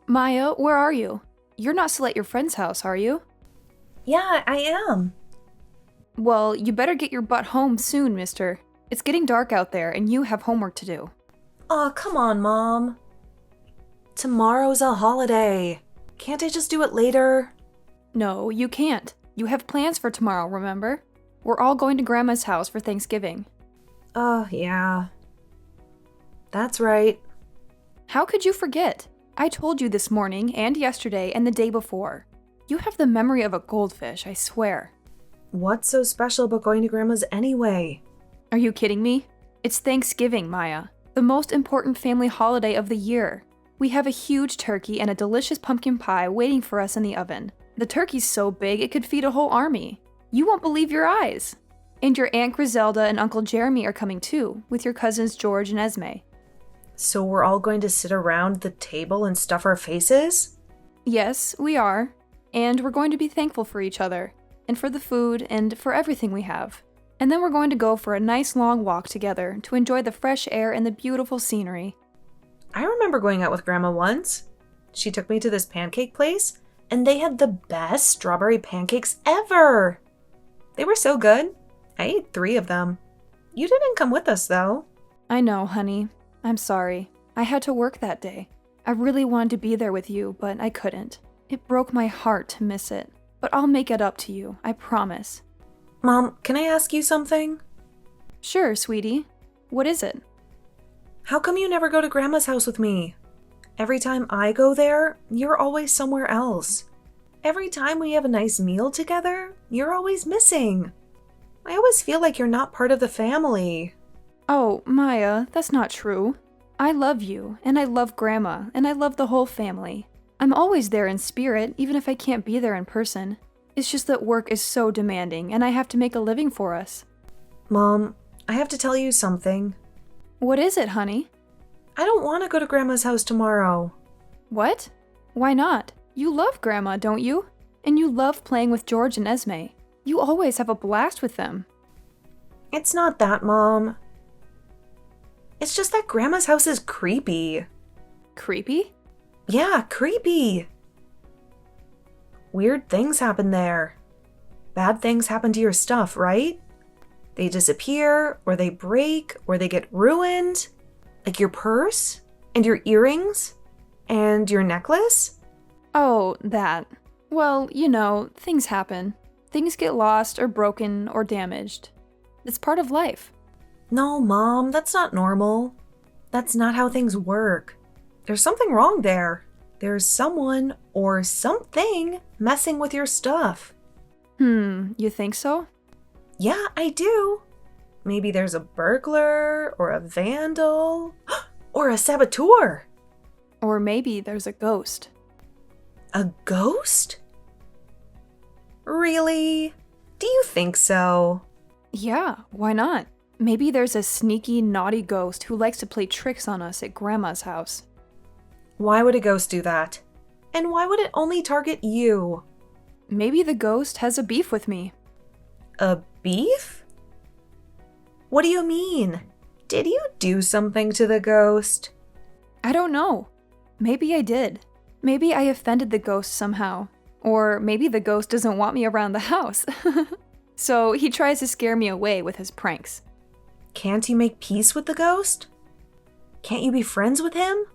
Maya, where are you? You're not still at your friend's house, are you? Yeah, I am. Well, you better get your butt home soon, mister. It's getting dark out there, and you have homework to do. Aw, come on, Mom. Tomorrow's a holiday. Can't I just do it later? No, you can't. You have plans for tomorrow, remember? We're all going to Grandma's house for Thanksgiving. Oh, yeah. That's right. How could you forget? I told you this morning, and yesterday, and the day before. You have the memory of a goldfish, I swear. What's so special about going to Grandma's anyway? Are you kidding me? It's Thanksgiving, Maya. The most important family holiday of the year. We have a huge turkey and a delicious pumpkin pie waiting for us in the oven. The turkey's so big it could feed a whole army. You won't believe your eyes. And your Aunt Griselda and Uncle Jeremy are coming too, with your cousins George and Esme. So we're all going to sit around the table and stuff our faces? Yes, we are. And we're going to be thankful for each other, and for the food, and for everything we have. And then we're going to go for a nice long walk together to enjoy the fresh air and the beautiful scenery. I remember going out with Grandma once. She took me to this pancake place, and they had the best strawberry pancakes ever. They were so good. I ate 3 of them. You didn't come with us, though. I know, honey. I'm sorry. I had to work that day. I really wanted to be there with you, but I couldn't. It broke my heart to miss it. But I'll make it up to you, I promise. Mom, can I ask you something? Sure, sweetie. What is it? How come you never go to Grandma's house with me? Every time I go there, you're always somewhere else. Every time we have a nice meal together, you're always missing. I always feel like you're not part of the family. Oh, Maya, that's not true. I love you, and I love Grandma, and I love the whole family. I'm always there in spirit, even if I can't be there in person. It's just that work is so demanding, and I have to make a living for us. Mom, I have to tell you something. What is it, honey? I don't want to go to Grandma's house tomorrow. What? Why not? You love Grandma, don't you? And you love playing with George and Esme. You always have a blast with them. It's not that, Mom. It's just that Grandma's house is creepy. Creepy? Yeah, creepy. Weird things happen there. Bad things happen to your stuff, right? They disappear, or they break, or they get ruined. Like your purse, and your earrings, and your necklace. Oh, that. Well, you know, things happen. Things get lost or broken or damaged. It's part of life. No, Mom, that's not normal. That's not how things work. There's something wrong there. There's someone or something messing with your stuff. You think so? Yeah, I do. Maybe there's a burglar or a vandal or a saboteur. Or maybe there's a ghost. A ghost? Really? Do you think so? Yeah, why not? Maybe there's a sneaky, naughty ghost who likes to play tricks on us at Grandma's house. Why would a ghost do that? And why would it only target you? Maybe the ghost has a beef with me. A beef? What do you mean? Did you do something to the ghost? I don't know. Maybe I did. Maybe I offended the ghost somehow. Or maybe the ghost doesn't want me around the house. So he tries to scare me away with his pranks. Can't you make peace with the ghost? Can't you be friends with him?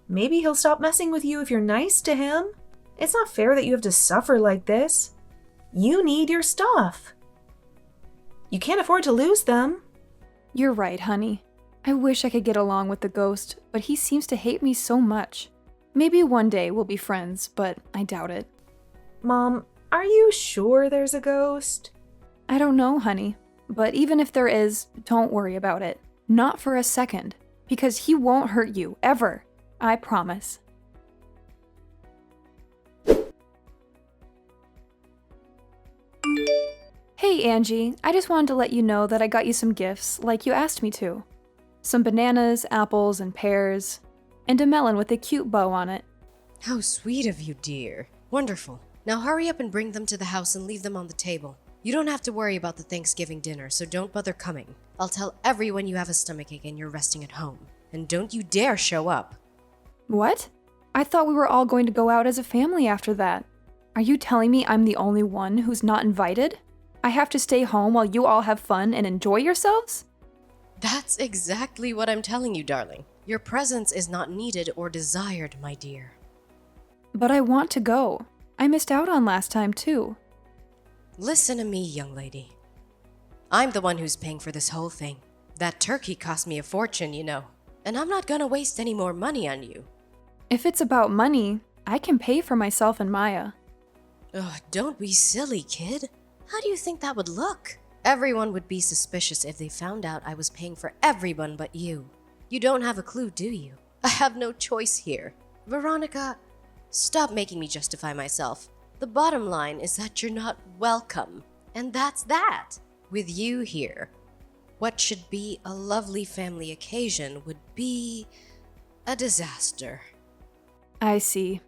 Maybe he'll stop messing with you if you're nice to him. It's not fair that you have to suffer like this. You need your stuff. You can't afford to lose them. You're right, honey. I wish I could get along with the ghost, but he seems to hate me so much. Maybe one day we'll be friends, but I doubt it. Mom, are you sure there's a ghost? I don't know, honey. But even if there is, don't worry about it. Not for a second. Because he won't hurt you, ever. I promise. Hey, Angie. I just wanted to let you know that I got you some gifts, like you asked me to. Some bananas, apples, and pears. And a melon with a cute bow on it. How sweet of you, dear. Wonderful. Now hurry up and bring them to the house and leave them on the table. You don't have to worry about the Thanksgiving dinner, so don't bother coming. I'll tell everyone you have a stomachache and you're resting at home. And don't you dare show up. What? I thought we were all going to go out as a family after that. Are you telling me I'm the only one who's not invited? I have to stay home while you all have fun and enjoy yourselves? That's exactly what I'm telling you, darling. Your presence is not needed or desired, my dear. But I want to go. I missed out on last time, too. Listen to me, young lady. I'm the one who's paying for this whole thing. That turkey cost me a fortune, you know. And I'm not gonna waste any more money on you. If it's about money, I can pay for myself and Maya. Ugh, don't be silly, kid. How do you think that would look? Everyone would be suspicious if they found out I was paying for everyone but you. You don't have a clue, do you? I have no choice here. Veronica, stop making me justify myself. The bottom line is that you're not welcome. And that's that. With you here, what should be a lovely family occasion would be a disaster. I see.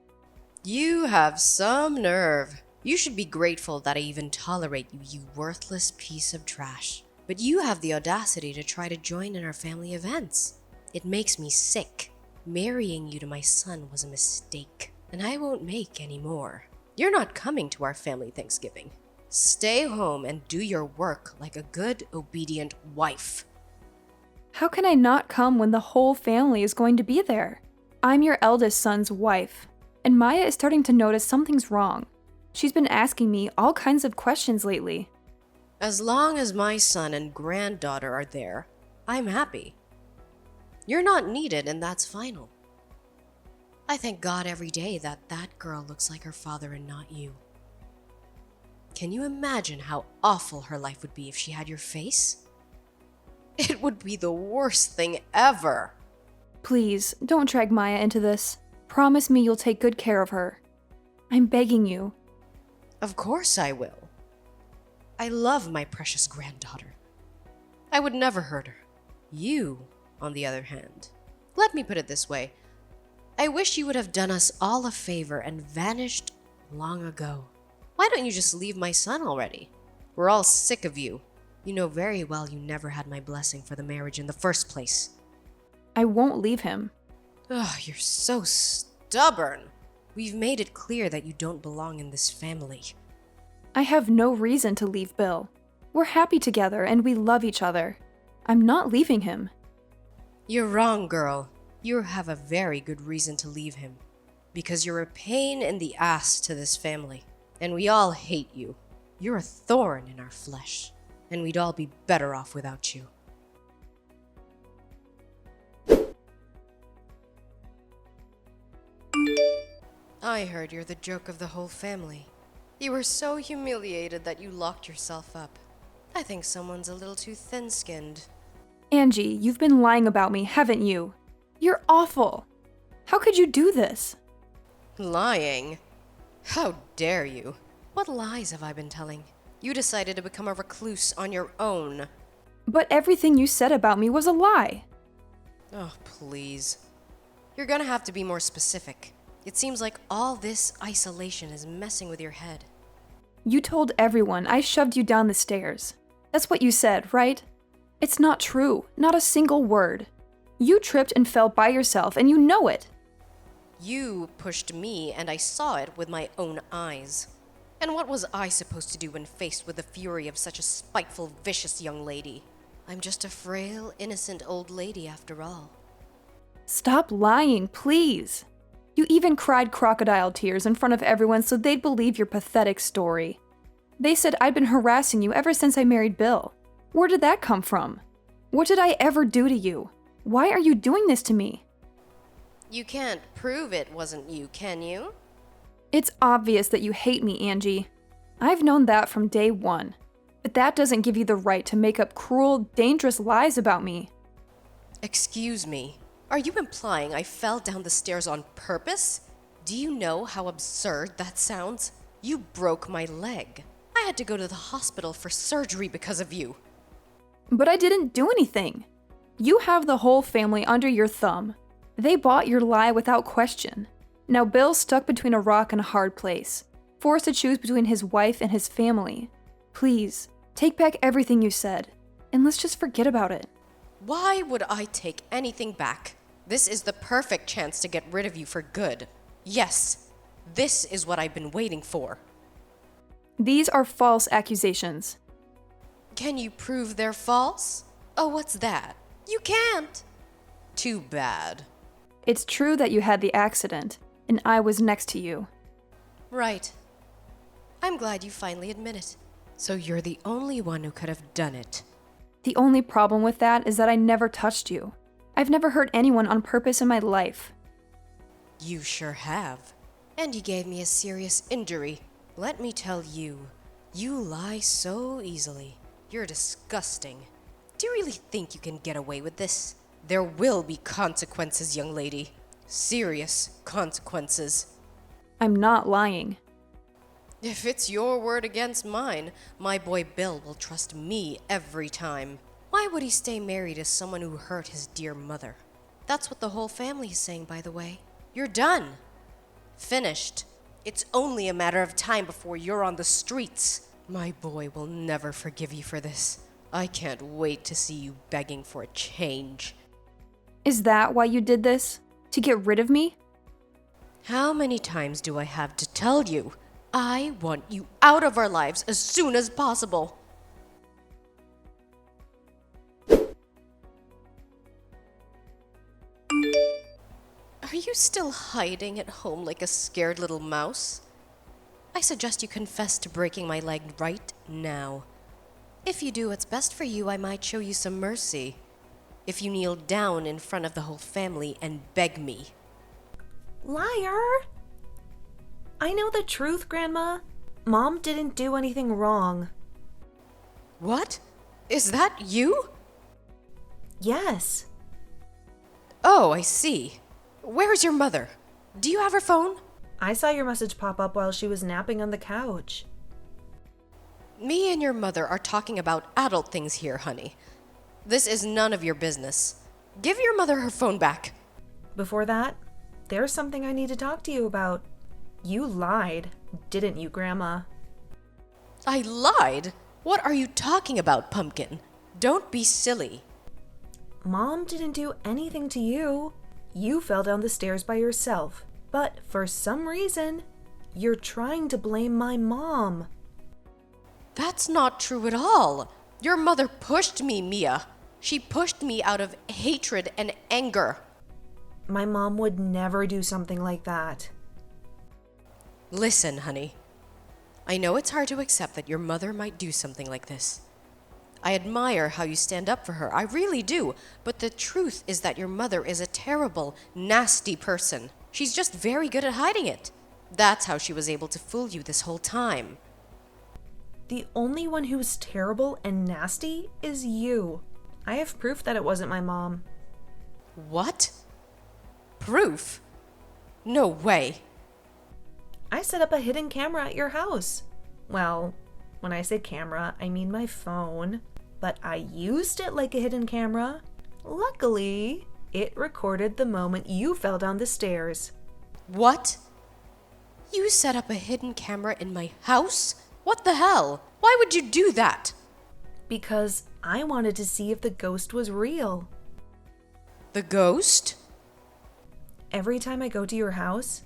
You have some nerve. You should be grateful that I even tolerate you, you worthless piece of trash. But you have the audacity to try to join in our family events. It makes me sick. Marrying you to my son was a mistake, and I won't make any more. You're not coming to our family Thanksgiving. Stay home and do your work like a good, obedient wife. How can I not come when the whole family is going to be there? I'm your eldest son's wife, and Maya is starting to notice something's wrong. She's been asking me all kinds of questions lately. As long as my son and granddaughter are there, I'm happy. You're not needed, and that's final. I thank God every day that that girl looks like her father and not you. Can you imagine how awful her life would be if she had your face? It would be the worst thing ever. Please, don't drag Maya into this. Promise me you'll take good care of her. I'm begging you. Of course I will. I love my precious granddaughter. I would never hurt her. You, on the other hand, let me put it this way. I wish you would have done us all a favor and vanished long ago. Why don't you just leave my son already? We're all sick of you. You know very well you never had my blessing for the marriage in the first place. I won't leave him. Ugh, you're so stubborn. We've made it clear that you don't belong in this family. I have no reason to leave Bill. We're happy together and we love each other. I'm not leaving him. You're wrong, girl. You have a very good reason to leave him. Because you're a pain in the ass to this family. And we all hate you. You're a thorn in our flesh. And we'd all be better off without you. I heard you're the joke of the whole family. You were so humiliated that you locked yourself up. I think someone's a little too thin-skinned. Angie, you've been lying about me, haven't you? You're awful. How could you do this? Lying? How dare you? What lies have I been telling? You decided to become a recluse on your own. But everything you said about me was a lie. Oh, please. You're gonna have to be more specific. It seems like all this isolation is messing with your head. You told everyone I shoved you down the stairs. That's what you said, right? It's not true. Not a single word. You tripped and fell by yourself, and you know it. You pushed me, and I saw it with my own eyes. And what was I supposed to do when faced with the fury of such a spiteful, vicious young lady? I'm just a frail, innocent old lady after all. Stop lying, please. You even cried crocodile tears in front of everyone so they'd believe your pathetic story. They said I'd been harassing you ever since I married Bill. Where did that come from? What did I ever do to you? Why are you doing this to me? You can't prove it wasn't you, can you? It's obvious that you hate me, Angie. I've known that from day one. But that doesn't give you the right to make up cruel, dangerous lies about me. Excuse me. Are you implying I fell down the stairs on purpose? Do you know how absurd that sounds? You broke my leg. I had to go to the hospital for surgery because of you. But I didn't do anything. You have the whole family under your thumb. They bought your lie without question. Now Bill's stuck between a rock and a hard place, forced to choose between his wife and his family. Please, take back everything you said, and let's just forget about it. Why would I take anything back? This is the perfect chance to get rid of you for good. Yes, this is what I've been waiting for. These are false accusations. Can you prove they're false? Oh, what's that? You can't. Too bad. It's true that you had the accident, and I was next to you. Right. I'm glad you finally admit it. So you're the only one who could have done it. The only problem with that is that I never touched you. I've never hurt anyone on purpose in my life. You sure have. And you gave me a serious injury. Let me tell you, you lie so easily. You're disgusting. Do you really think you can get away with this? There will be consequences, young lady. Serious consequences. I'm not lying. If it's your word against mine, my boy Bill will trust me every time. Why would he stay married to someone who hurt his dear mother? That's what the whole family is saying, by the way. You're done. Finished. It's only a matter of time before you're on the streets. My boy will never forgive you for this. I can't wait to see you begging for a change. Is that why you did this? To get rid of me? How many times do I have to tell you? I want you out of our lives as soon as possible. Are you still hiding at home like a scared little mouse? I suggest you confess to breaking my leg right now. If you do what's best for you, I might show you some mercy. If you kneel down in front of the whole family and beg me. Liar! I know the truth, Grandma. Mom didn't do anything wrong. What? Is that you? Yes. Oh, I see. Where is your mother? Do you have her phone? I saw your message pop up while she was napping on the couch. Me and your mother are talking about adult things here, honey. This is none of your business. Give your mother her phone back. Before that, there's something I need to talk to you about. You lied, didn't you, Grandma? I lied? What are you talking about, Pumpkin? Don't be silly. Mom didn't do anything to you. You fell down the stairs by yourself. But for some reason, you're trying to blame my mom. That's not true at all. Your mother pushed me, Mia. She pushed me out of hatred and anger. My mom would never do something like that. Listen, honey. I know it's hard to accept that your mother might do something like this. I admire how you stand up for her. I really do. But the truth is that your mother is a terrible, nasty person. She's just very good at hiding it. That's how she was able to fool you this whole time. The only one who's terrible and nasty is you. I have proof that it wasn't my mom. What? Proof? No way. I set up a hidden camera at your house. Well, when I say camera, I mean my phone. But I used it like a hidden camera. Luckily, it recorded the moment you fell down the stairs. What? You set up a hidden camera in my house? What the hell? Why would you do that? Because I wanted to see if the ghost was real. The ghost? Every time I go to your house,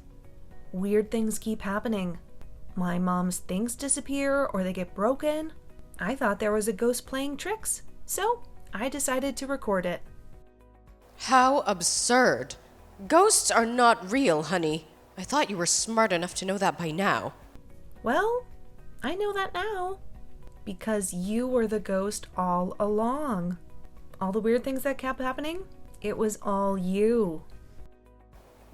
weird things keep happening. My mom's things disappear or they get broken. I thought there was a ghost playing tricks, so I decided to record it. How absurd. Ghosts are not real, honey. I thought you were smart enough to know that by now. Well, I know that now. Because you were the ghost all along. All the weird things that kept happening, it was all you.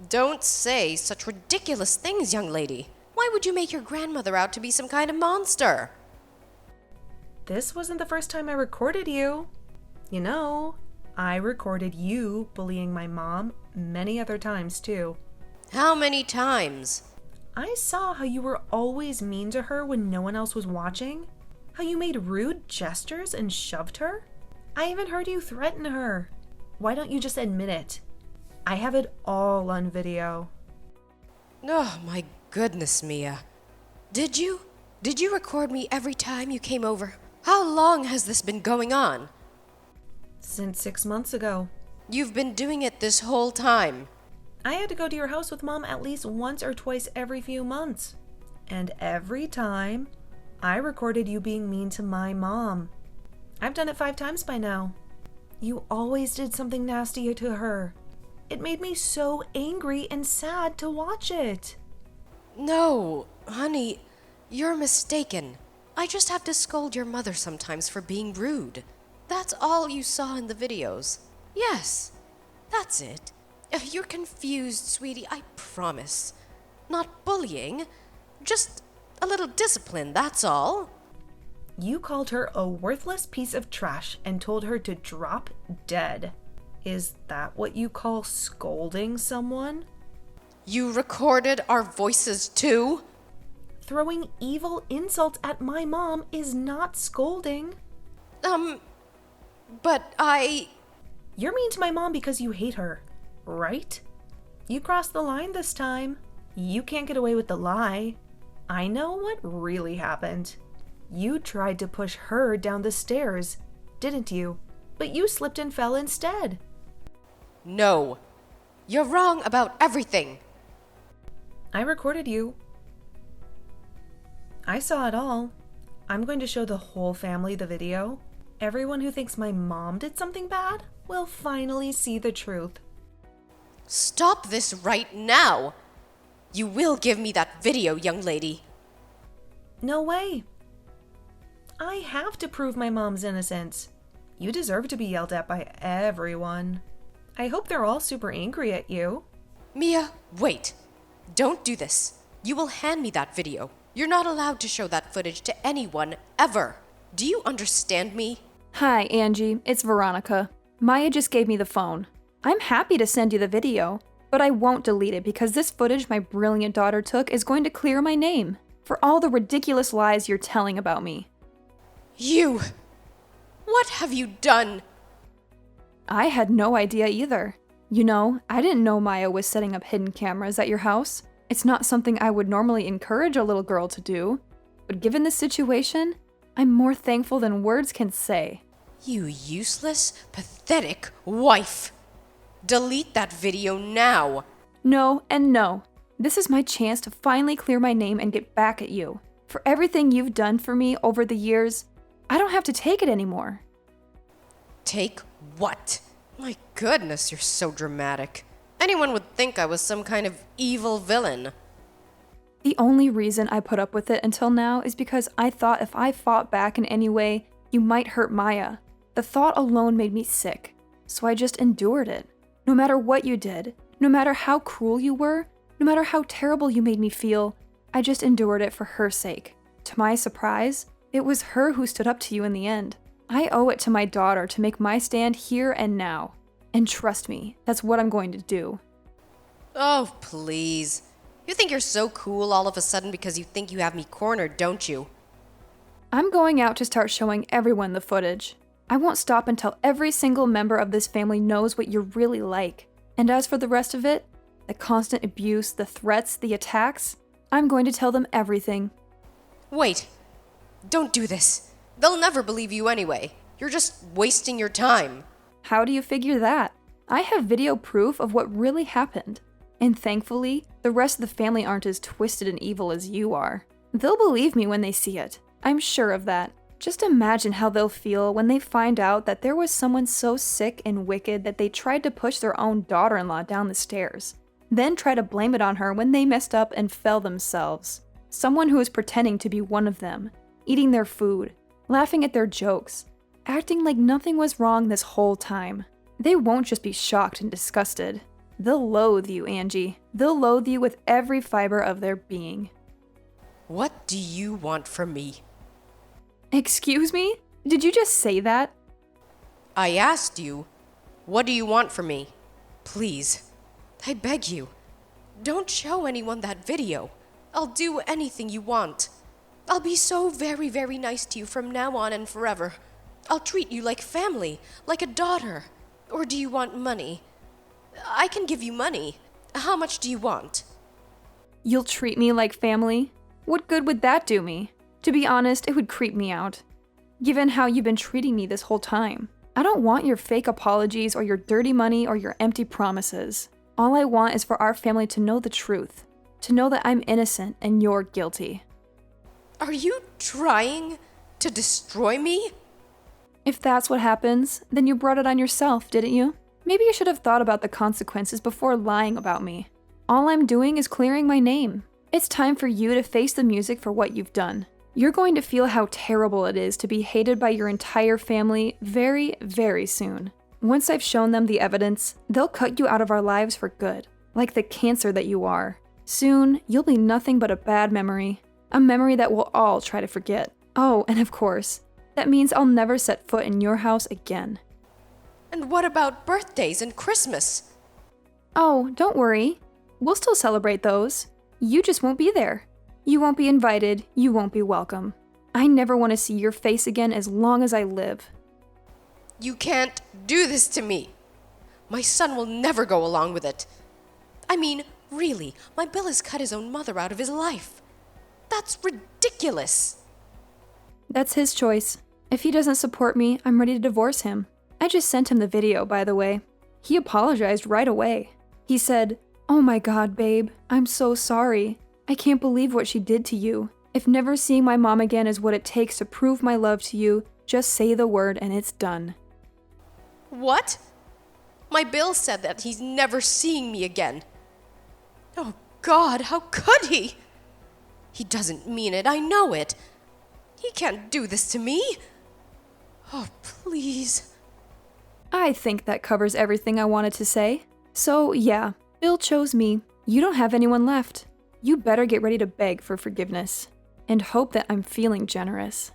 Don't say such ridiculous things, young lady. Why would you make your grandmother out to be some kind of monster? This wasn't the first time I recorded you. You know, I recorded you bullying my mom many other times too. How many times? I saw how you were always mean to her when no one else was watching. How you made rude gestures and shoved her. I even heard you threaten her. Why don't you just admit it? I have it all on video. Oh, my goodness, Mia. Did you? Did you record me every time you came over? How long has this been going on? Since 6 months ago. You've been doing it this whole time. I had to go to your house with Mom at least once or twice every few months. And every time, I recorded you being mean to my mom. I've done it 5 times by now. You always did something nasty to her. It made me so angry and sad to watch it. No, honey, you're mistaken. I just have to scold your mother sometimes for being rude. That's all you saw in the videos. Yes, that's it. You're confused, sweetie, I promise. Not bullying, just a little discipline, that's all. You called her a worthless piece of trash and told her to drop dead. Is that what you call scolding someone? You recorded our voices too? Throwing evil insults at my mom is not scolding. But I... You're mean to my mom because you hate her, right? You crossed the line this time. You can't get away with the lie. I know what really happened. You tried to push her down the stairs, didn't you? But you slipped and fell instead. No. You're wrong about everything. I recorded you. I saw it all. I'm going to show the whole family the video. Everyone who thinks my mom did something bad will finally see the truth. Stop this right now! You will give me that video, young lady. No way. I have to prove my mom's innocence. You deserve to be yelled at by everyone. I hope they're all super angry at you. Mia, wait. Don't do this. You will hand me that video. You're not allowed to show that footage to anyone, ever. Do you understand me? Hi, Angie. It's Veronica. Maya just gave me the phone. I'm happy to send you the video, but I won't delete it because this footage my brilliant daughter took is going to clear my name for all the ridiculous lies you're telling about me. You! What have you done? I had no idea either. You know, I didn't know Maya was setting up hidden cameras at your house. It's not something I would normally encourage a little girl to do. But given the situation, I'm more thankful than words can say. You useless, pathetic wife! Delete that video now! No and no. This is my chance to finally clear my name and get back at you. For everything you've done for me over the years, I don't have to take it anymore. Take what? My goodness, you're so dramatic. Anyone would think I was some kind of evil villain. The only reason I put up with it until now is because I thought if I fought back in any way, you might hurt Maya. The thought alone made me sick, so I just endured it. No matter what you did, no matter how cruel you were, no matter how terrible you made me feel, I just endured it for her sake. To my surprise, it was her who stood up to you in the end. I owe it to my daughter to make my stand here and now. And trust me, that's what I'm going to do. Oh, please. You think you're so cool all of a sudden because you think you have me cornered, don't you? I'm going out to start showing everyone the footage. I won't stop until every single member of this family knows what you're really like. And as for the rest of it, the constant abuse, the threats, the attacks, I'm going to tell them everything. Wait. Don't do this. They'll never believe you anyway. You're just wasting your time. How do you figure that? I have video proof of what really happened. And thankfully, the rest of the family aren't as twisted and evil as you are. They'll believe me when they see it. I'm sure of that. Just imagine how they'll feel when they find out that there was someone so sick and wicked that they tried to push their own daughter-in-law down the stairs. Then try to blame it on her when they messed up and fell themselves. Someone who is pretending to be one of them, eating their food, laughing at their jokes, acting like nothing was wrong this whole time. They won't just be shocked and disgusted. They'll loathe you, Angie. They'll loathe you with every fiber of their being. What do you want from me? Excuse me? Did you just say that? I asked you, what do you want from me? Please, I beg you, don't show anyone that video. I'll do anything you want. I'll be so very, very nice to you from now on and forever. I'll treat you like family, like a daughter. Or do you want money? I can give you money. How much do you want? You'll treat me like family? What good would that do me? To be honest, it would creep me out. Given how you've been treating me this whole time. I don't want your fake apologies or your dirty money or your empty promises. All I want is for our family to know the truth, to know that I'm innocent and you're guilty. Are you trying to destroy me? If that's what happens, then you brought it on yourself, didn't you? Maybe you should have thought about the consequences before lying about me. All I'm doing is clearing my name. It's time for you to face the music for what you've done. You're going to feel how terrible it is to be hated by your entire family very, very soon. Once I've shown them the evidence, they'll cut you out of our lives for good, like the cancer that you are. Soon, you'll be nothing but a bad memory, a memory that we'll all try to forget. Oh, and of course, that means I'll never set foot in your house again. And what about birthdays and Christmas? Oh, don't worry. We'll still celebrate those. You just won't be there. You won't be invited, you won't be welcome. I never want to see your face again as long as I live. You can't do this to me. My son will never go along with it. I mean, really, my Bill has cut his own mother out of his life. That's ridiculous. That's his choice. If he doesn't support me, I'm ready to divorce him. I just sent him the video, by the way. He apologized right away. He said, "Oh my God, babe, I'm so sorry. I can't believe what she did to you. If never seeing my mom again is what it takes to prove my love to you, just say the word and it's done." What? My Bill said that he's never seeing me again. Oh God, how could he? He doesn't mean it, I know it. He can't do this to me. Oh, please. I think that covers everything I wanted to say. So yeah, Bill chose me. You don't have anyone left. You better get ready to beg for forgiveness and hope that I'm feeling generous.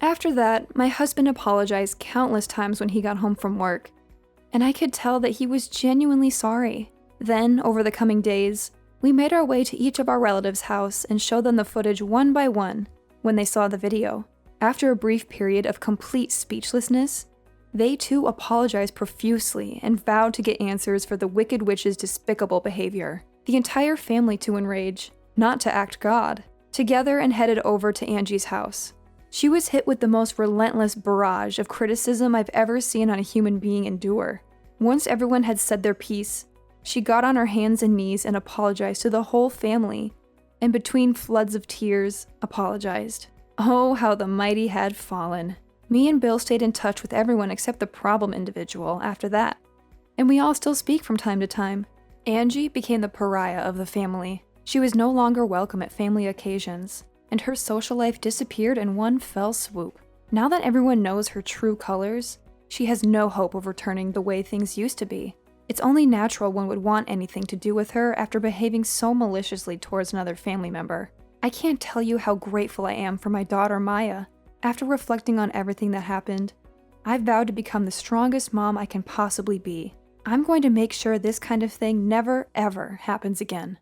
After that, my husband apologized countless times when he got home from work, and I could tell that he was genuinely sorry. Then, over the coming days, we made our way to each of our relatives' house and showed them the footage one by one when they saw the video. After a brief period of complete speechlessness, they too apologized profusely and vowed to get answers for the Wicked Witch's despicable behavior. The entire family too enraged, not to act God, together and headed over to Angie's house. She was hit with the most relentless barrage of criticism I've ever seen on a human being endure. Once everyone had said their piece, she got on her hands and knees and apologized to the whole family, and between floods of tears, apologized. Oh, how the mighty had fallen. Me and Bill stayed in touch with everyone except the problem individual after that, and we all still speak from time to time. Angie became the pariah of the family. She was no longer welcome at family occasions, and her social life disappeared in one fell swoop. Now that everyone knows her true colors, she has no hope of returning the way things used to be. It's only natural one would want anything to do with her after behaving so maliciously towards another family member. I can't tell you how grateful I am for my daughter Maya. After reflecting on everything that happened, I've vowed to become the strongest mom I can possibly be. I'm going to make sure this kind of thing never, ever happens again.